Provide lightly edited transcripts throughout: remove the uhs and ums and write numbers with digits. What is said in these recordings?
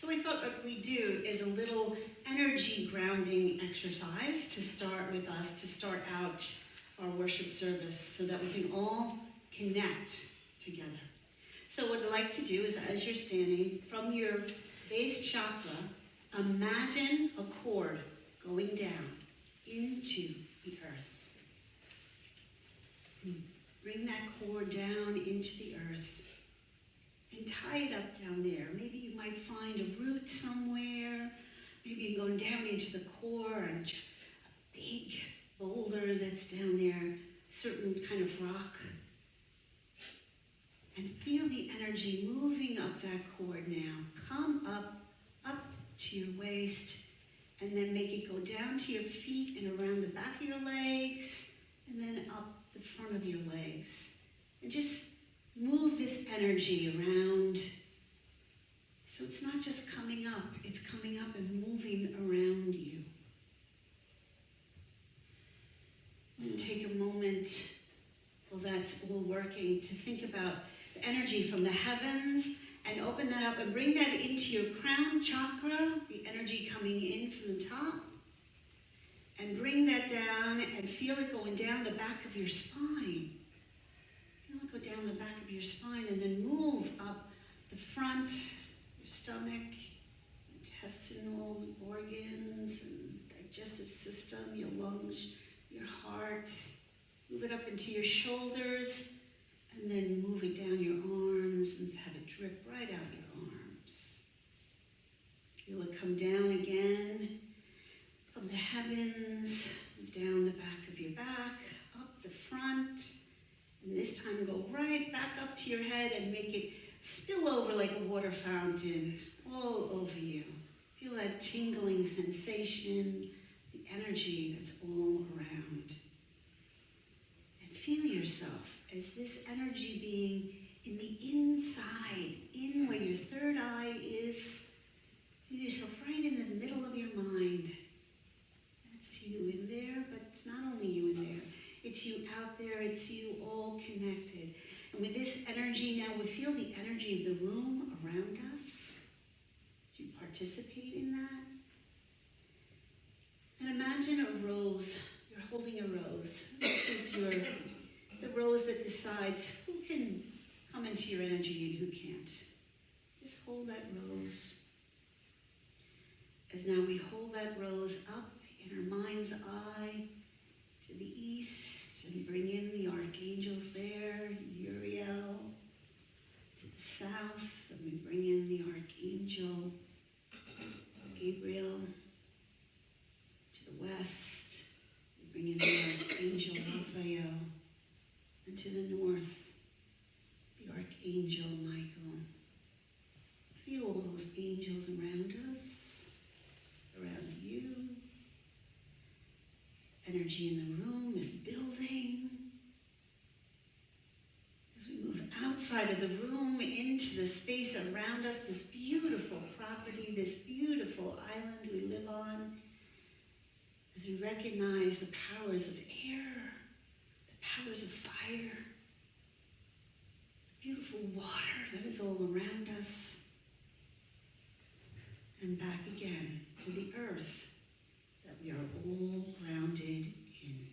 So I thought what we do is a little energy grounding exercise to start with us, to start out our worship service so that we can all connect together. So what I'd like to do is, as you're standing, from your base chakra, imagine a cord going down into the earth. Bring that cord down into the earth and tie it up down there. Maybe you might find a root somewhere. Maybe you're going down into the core and a big boulder that's down there, certain kind of rock. And feel the energy moving up that cord now. Come up to your waist, and then make it go down to your feet and around the back of your legs, and then up the front of your legs. And just move this energy around. So it's not just coming up, it's coming up and moving around you. And take a moment while that's all working to think about the energy from the heavens and open that up and bring that into your crown chakra, the energy coming in from the top. And bring that down and feel it going down the back of your spine. Feel it go down the back of your spine and then move up the front, your stomach, intestinal organs and digestive system, your lungs, your heart. Move it up into your shoulders and then move it down your arms and have it drip right out your arms. Feel it come down again from the heavens, down the back of your back, up the front, and this time go right back up to your head and make it spill over like a water fountain all over you. Feel that tingling sensation, the energy that's all around. And feel yourself as this energy being in the inside, in where your third eye is. Feel yourself right in the middle of your mind. That's you in there, but it's not only you in there. It's you out there, it's you all connected. And with this energy now, we feel the energy of the room around us. So you participate in that. And imagine a rose. You're holding a rose. This is the rose that decides who can come into your energy and who can't. Just hold that rose. As now we hold that rose up in our mind's eye to the east and bring in the archangels there, Uriel. To the south, and we bring in the archangel Gabriel. To the west, we bring in the archangel Raphael. And to the north, the archangel Michael. Feel all those angels around us, around you. Energy in the room is building. As we move outside of the room into the space around us, this beautiful property, this beautiful island we live on, as we recognize the powers of air, the powers of fire, the beautiful water that is all around us, and back again to the earth that we are all grounded in.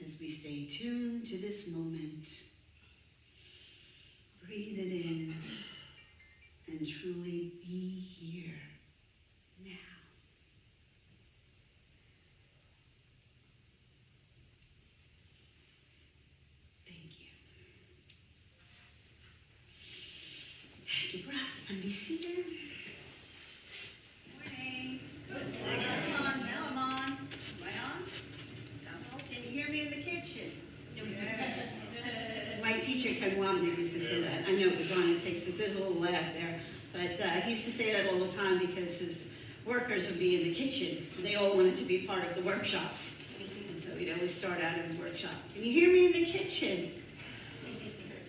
As we stay tuned to this moment, breathe it in and truly be here now. Thank you. Take a breath and be seated. Morning. Good morning. Now I'm on. Am I on? No. Can you hear me in the kitchen? No. Yes. My teacher, Ken Wamner, used to say that. I know it was on. There's a little laugh there. But he used to say that all the time because his workers would be in the kitchen. They all wanted to be part of the workshops. And so we'd always start out in the workshop. Can you hear me in the kitchen?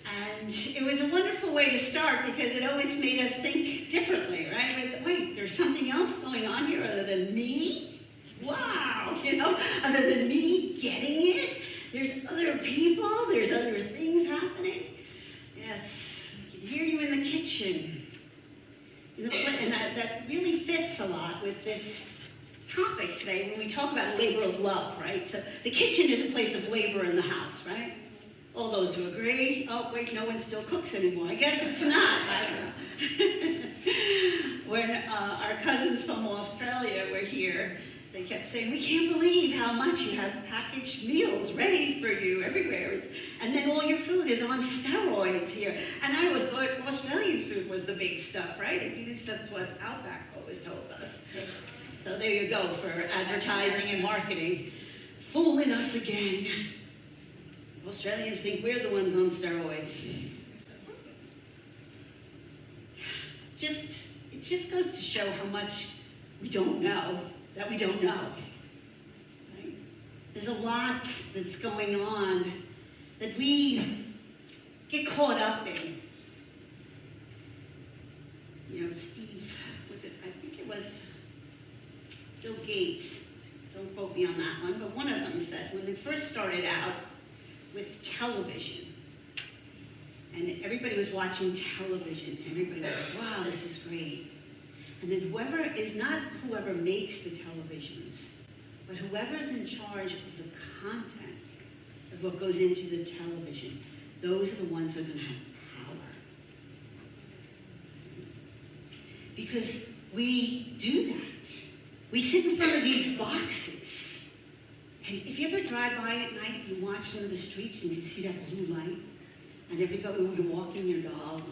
And it was a wonderful way to start because it always made us think differently, right? Wait, there's something else going on here other than me? Wow, other than me getting it? There's other people, there's other things happening. Yes, I can hear you in the kitchen. this topic today when we talk about a labor of love, right? So the kitchen is a place of labor in the house, right? All those who agree, oh wait, no one still cooks anymore. I guess it's not, I don't know. When our cousins from Australia were here, they kept saying, we can't believe how much you have packaged meals ready for you everywhere. And then all your food is on steroids here. And I always thought Australian food was the big stuff, right? At least that's what Outback always told us. So there you go for advertising and marketing. Fooling us again. Australians think we're the ones on steroids. It just goes to show how much we don't know, that we don't know. Right? There's a lot that's going on that we get caught up in. You know, Steve, I think it was Bill Gates, don't quote me on that one, but one of them said when they first started out with television, and everybody was watching television, everybody was like, wow, this is great. And then whoever makes the televisions, but whoever's in charge of the content of what goes into the television, those are the ones that are going to have power. Because we do that. We sit in front of these boxes. And if you ever drive by at night, you watch some of the streets and you see that blue light, and everybody, when you're walking your dog,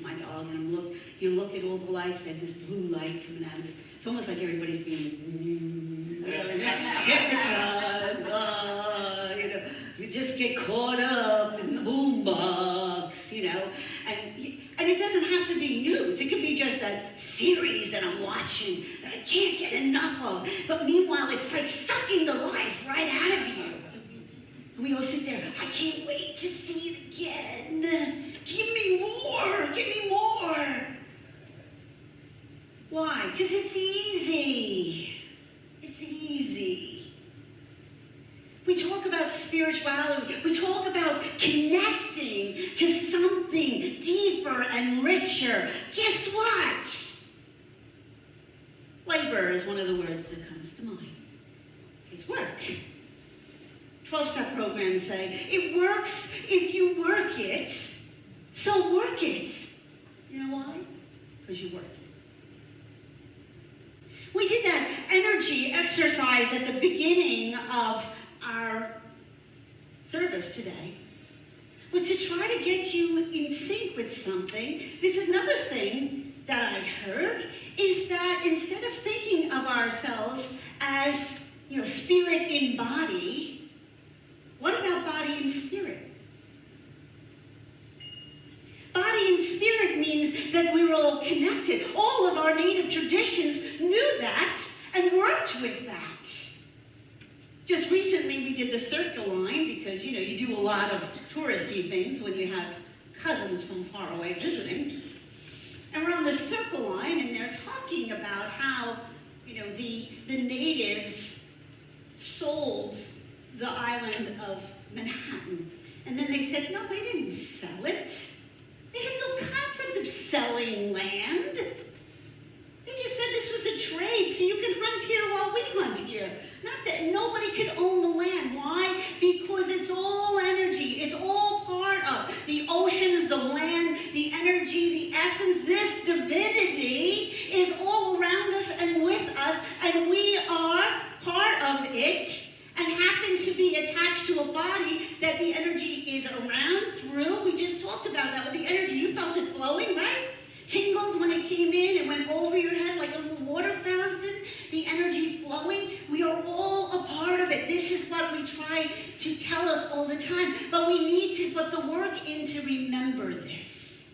my dog, and you look at all the lights, they have this blue light coming out of it. It's almost like everybody's being hypnotized. You just get caught up in the boombox, you know. And it doesn't have to be news. It could be just a series that I'm watching that I can't get enough of. But meanwhile, it's like sucking the life right out of you. And we all sit there, I can't wait to see it again. Give me more, give me more. Why? Because it's easy. It's easy. We talk about spirituality. We talk about connecting to something deeper and richer. Guess what? Labor is one of the words that comes to mind. It's work. 12-step programs say, it works if you work it, so work it. You know why? Because you're worth it. We did that energy exercise at the beginning of our service today, was to try to get you in sync with something. Because another thing that I heard is that instead of thinking of ourselves as, you know, spirit in body, what about body and spirit? Body and spirit means that we're all connected. All of our native traditions knew that and worked with that. Just recently we did the circle line because, you know, you do a lot of touristy things when you have cousins from far away visiting. And we're on the circle line and they're talking about how, you know, the natives sold the island of Manhattan. And then they said, no, they didn't sell it. They had no concept of selling land. They just said this was a trade, so you can hunt here while we hunt here. Not that nobody could own the land. Why? Because it's all energy. It's all part of the oceans, the land, the energy, the essence. This divinity is all around us and with us, and we are part of it. And happen to be attached to a body that the energy is around, through. We just talked about that with the energy. You felt it flowing, right? Tingled when it came in and went over your head like a little water fountain. The energy flowing. We are all a part of it. This is what we try to tell us all the time. But we need to put the work in to remember this.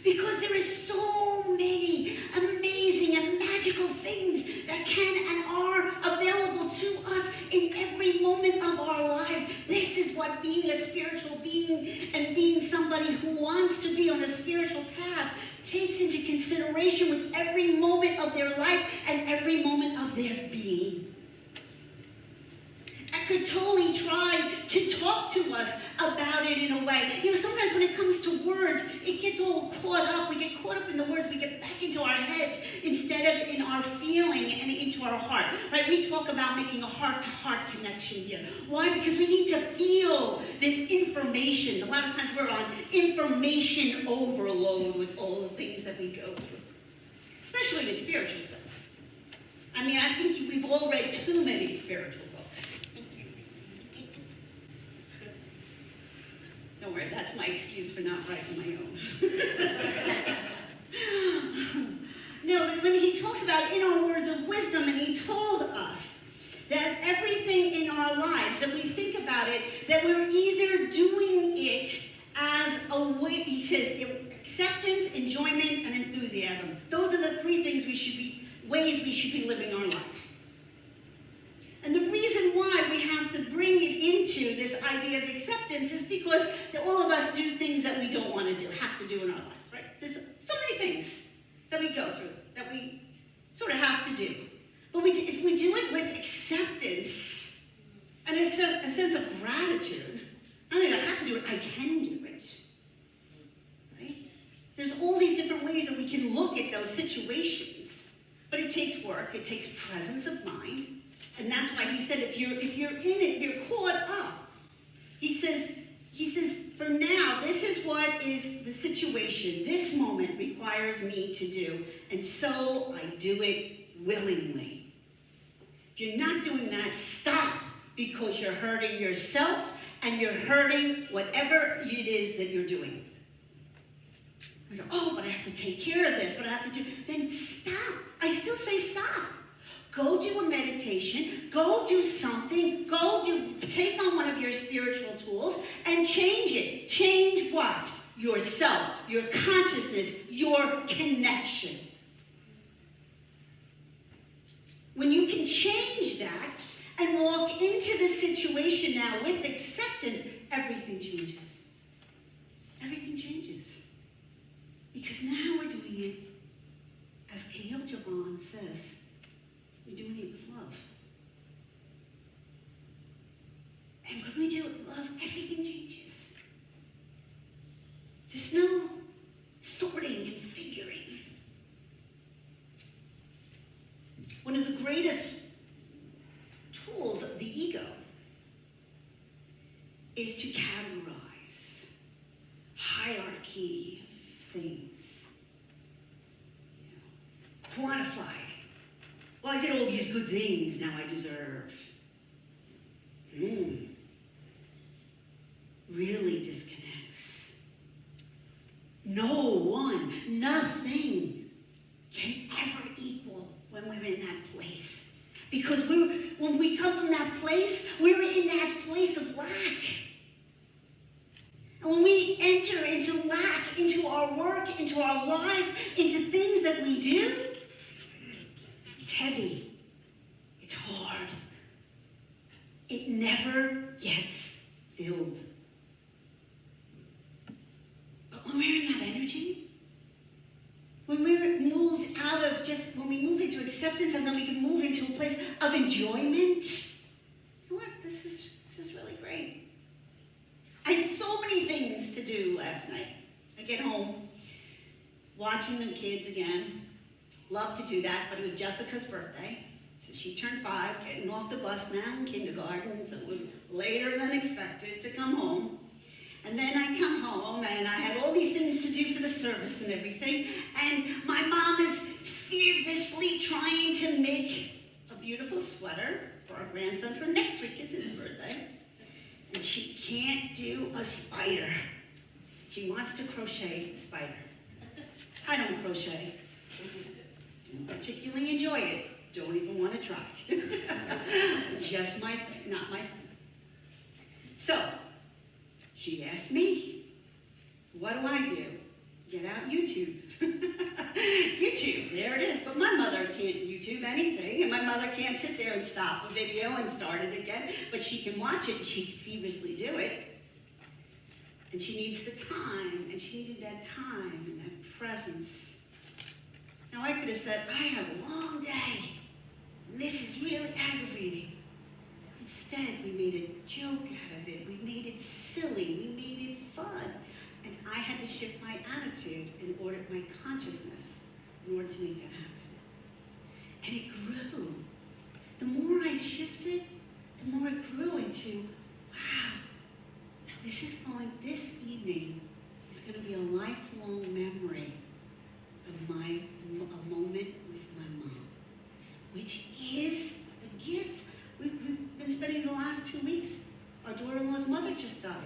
Because there is so many amazing and magical things that can and are available to us in every moment of our lives. This is what being a spiritual being and being somebody who wants to be on a spiritual path takes into consideration with every moment of their life and every moment of their being. Eckhart Tolle tried to talk to us about it in a way. You know, sometimes when it comes to words, it gets all caught up. We get caught up in the words. We get back into our heads instead of in our feeling and into our heart. Right? We talk about making a heart-to-heart connection here. Why? Because we need to feel this information. A lot of times we're on information overload with all the things that we go through, especially with spiritual stuff. I mean, I think we've all read too many spiritual books. Don't worry, that's my excuse for not writing my own. No, but when he talks about in our words of wisdom, and he told us that everything in our lives, that we think about it, that we're either doing it as a way, he says, acceptance, enjoyment, and enthusiasm. Those are the three things ways we should be living our lives. And the reason why we have to bring it into this idea of acceptance is because all of us do things that we don't want to do, have to do in our lives, right? There's so many things that we go through that we sort of have to do. But if we do it with acceptance and a sense of gratitude, I don't have to do it, I can do it. Right? There's all these different ways that we can look at those situations. But it takes work, it takes presence of mind. And that's why he said if you're in it, you're caught up. He says, for now, this is what is the situation. This moment requires me to do. And so I do it willingly. If you're not doing that, stop, because you're hurting yourself and you're hurting whatever it is that you're doing. You go, oh, but I have to take care of this, but I have to do, then stop. I still say stop. Go do a meditation, go do something, take on one of your spiritual tools and change it. Change what? Yourself, your consciousness, your connection. When you can change that and walk into the situation now with acceptance, everything changes. Everything changes. Because now we're doing it, as GoL JoAnn says, we're doing it with love. And when we do it with love, everything changes. There's no sorting and figuring. One of the greatest tools of the ego is to categorize, hierarchy of things, quantify. Well, I did all these good things, now I deserve. Really disconnects. No one, nothing can ever equal when we're in that place. Because when we come from that place, we're in that place of lack. And when we enter into lack, into our work, into our lives, into things that we do, it's heavy. It's hard. It never gets filled. But when we're in that energy, when we're moved out of when we move into acceptance, and then we can move into a place of enjoyment, you know what? This is really great. I had so many things to do last night. I get home, watching the kids again. Love to do that, but it was Jessica's birthday. So she turned 5, getting off the bus now in kindergarten, so it was later than expected to come home. And then I come home, and I had all these things to do for the service and everything, and my mom is feverishly trying to make a beautiful sweater for our grandson for next week. Is his birthday. And she can't do a spider. She wants to crochet a spider. I don't crochet. Don't particularly enjoy it. Don't even want to try. Just not my thing. So, she asked me, what do I do? Get out YouTube. YouTube, there it is. But my mother can't YouTube anything, and my mother can't sit there and stop a video and start it again, but she can watch it, and she can feverishly do it. And she needs the time, and she needed that time and that presence. Now, I could have said, I had a long day, and this is really aggravating. Instead, we made a joke out of it. We made it silly. We made my consciousness in order to make that happen. And it grew. The more I shifted, the more it grew into, wow, this evening is going to be a lifelong memory of a moment with my mom, which is a gift. We've been spending the last 2 weeks. Our daughter-in-law's mother just died,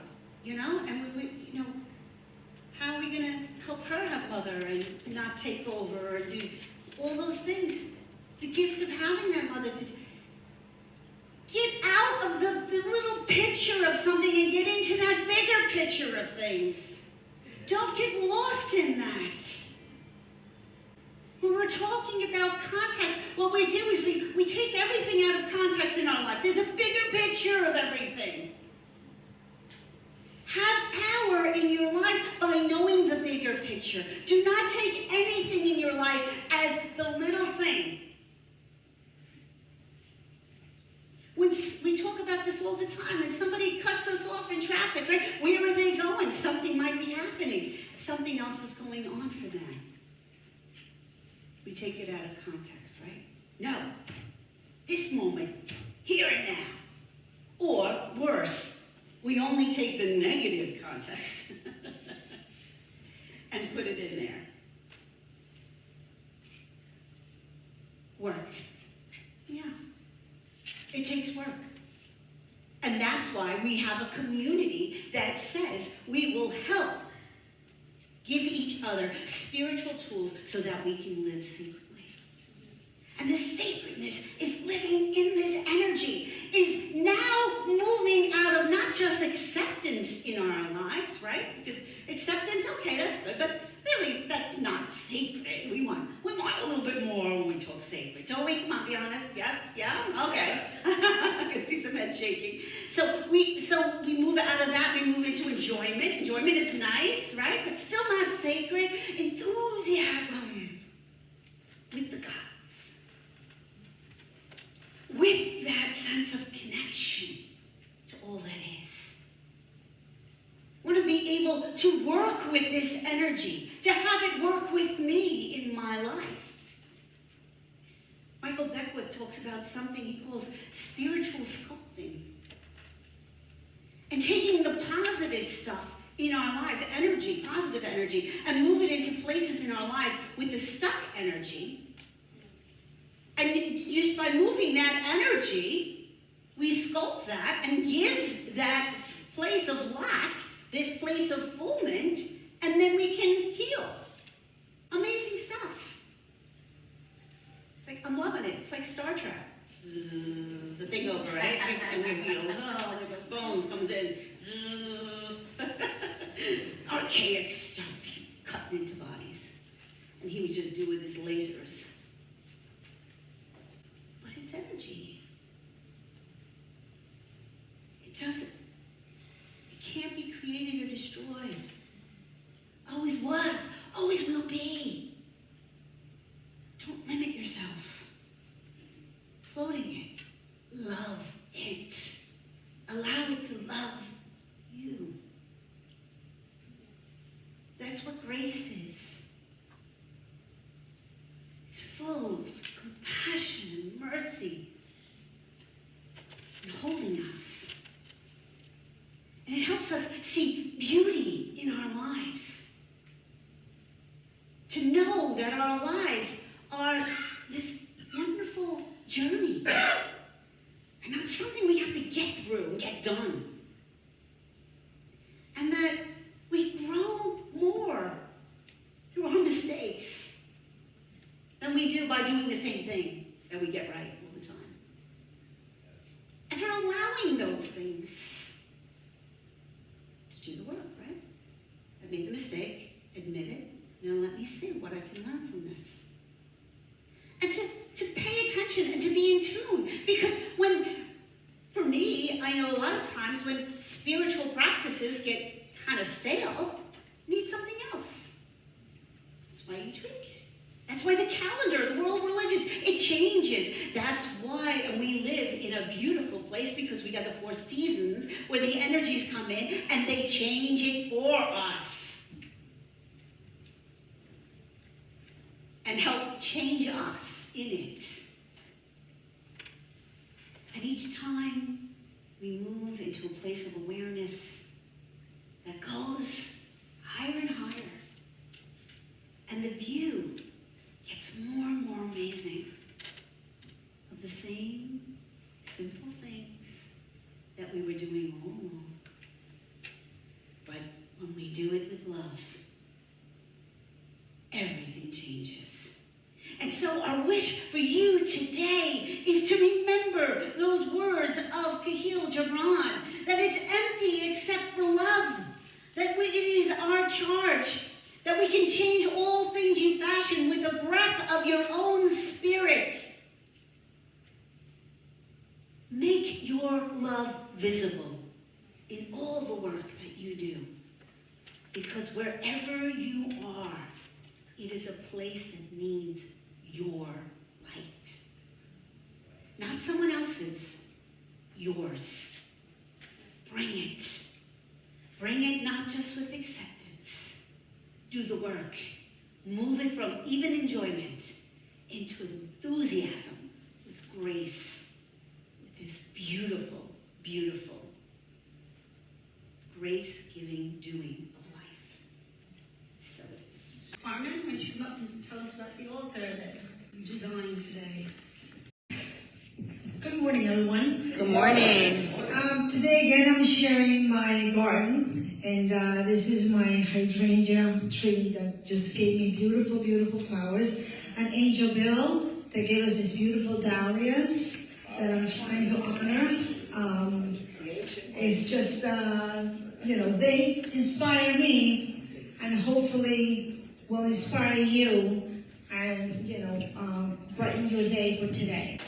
and we how are we going to help her have mother and not take over or do all those things? The gift of having that mother. Get out of the little picture of something and get into that bigger picture of things. Don't get lost in that. When we're talking about context, what we do is we take everything out of context in our life. There's a bigger picture of everything. Have power in your life by knowing the bigger picture. Do not take anything in your life as the little thing. We talk about this all the time, and somebody cuts us off in traffic, right? Where are they going? Something might be happening. Something else is going on for them. We take it out of context, right? No. This moment, here and now. Or, worse, we only take the negative context and put it in there. Work. Yeah. It takes work. And that's why we have a community that says we will help give each other spiritual tools so that we can live sacredly. And this sacredness is living in this energy, is now moving out of not just acceptance in our lives, right? Because acceptance, okay, that's good, but really, that's not sacred. We want a little bit more when we talk sacred. Don't we? Come on, be honest. Yes? Yeah? Okay. I can see some head shaking. So we move out of that, we move into enjoyment. Enjoyment is nice, right? But still not sacred. Enthusiasm with the gods. With that sense of connection to all that is. Want to be able to work with this energy, to have it work with me in my life. Michael Beckwith talks about something he calls spiritual sculpting. And taking the positive stuff in our lives, energy, positive energy, and move it into places in our lives with the stuck energy. And just by moving that energy, we sculpt that and give that place of lack this place of fulfillment, and then we can heal. Amazing stuff. It's like, I'm loving it. It's like Star Trek. The thing over, right? And we heal. Oh, there goes Bones, comes in. Archaic stuff cutting into bodies. And he would just do with his lasers. But it's energy. It doesn't. Can't be created or destroyed. Always was, always will be. Don't limit yourself. Floating it. Love it. Allow it to love you. That's what grace is. It's full of compassion and mercy and holding us. And it helps us see beauty in our lives. To know that our lives are this wonderful journey. And not something we have to get through and get done. And that we grow more through our mistakes than we do by doing the same thing that we get right all the time. And for allowing those things. Do the work, right? I made a mistake, admit it. Now let me see what I can learn from this. And to pay attention and to be in tune. Because for me, I know a lot of times when spiritual practices get kind of stale, need something else. That's why you tweak. That's why the calendar, the world religions, it changes. That's why we live in a beautiful place because we got the 4 seasons where the energies come in and they change it for us. in it. And each time we move into a place of awareness that goes higher and higher, and the view gets more and more amazing of the same simple things that we were doing all along. But when we do it with love, everything changes. And so our wish for you today is to remember those words of Kahil Gibran, that it's empty except for love, that it is our charge, that we can change all things you fashion with the breath of your own spirit. Make your love visible in all the work that you do, because wherever you are, it is a place that needs your light. Not someone else's, yours. Bring it. Bring it not just with acceptance. Do the work. Move it from even enjoyment into enthusiasm with grace, with this beautiful, beautiful, grace-giving doing of life. So it is. Carmen, why don't you come up and tell us about the altar that you designed today? Good morning, everyone. Good morning. Today, again, I'm sharing my garden, and this is my hydrangea tree that just gave me beautiful, beautiful flowers. An angel bill that gave us these beautiful dahlias that I'm trying to honor. It's just, they inspire me, and hopefully will inspire you, and, brighten your day for today.